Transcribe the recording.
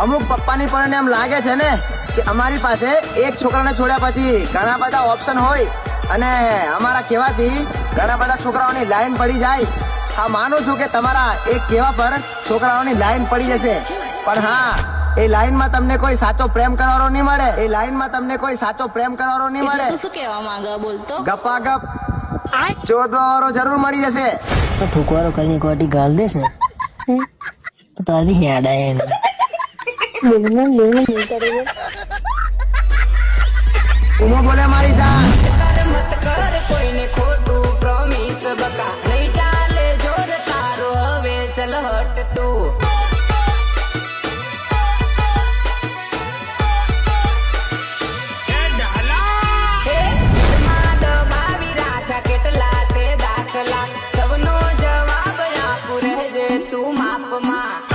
અમુક પપ્પાની પણ એમ લાગે છે ને કે અમારી પાસે એક છોકરાને છોડ્યા પછી ઘણા બધા ઓપ્શન હોય અને અમારા કહેવાથી ઘણા બધા છોકરાઓની લાઈન પડી જાય. હા, માનું છું કે તમારા એક કહેવા પર છોકરાઓની લાઈન પડી જશે, પણ હા, એ લાઈનમાં તમને કોઈ સાચો પ્રેમ કરવાનો નહીં મળે. એ લાઈનમાં તમને કોઈ સાચો પ્રેમ કરવાનો નહીં મળે. શું કહેવા માંગે બોલતો? ગપા ગપ ચોદવારો જરૂર મળી જશે. થૂકવારો કરીને કોટી ગાલ દેશે તો તારી યાદ આવે એને. ઉમો બોલે મારી જાન. મત કર કોઈને ખોટું પ્રોમિસ બકા નહીં ચાલે જોર તારો હવે ચલ હટ તું. કેટલા તે દાખલા સૌનો જવાબ આપું રહેજે તું માપમાં.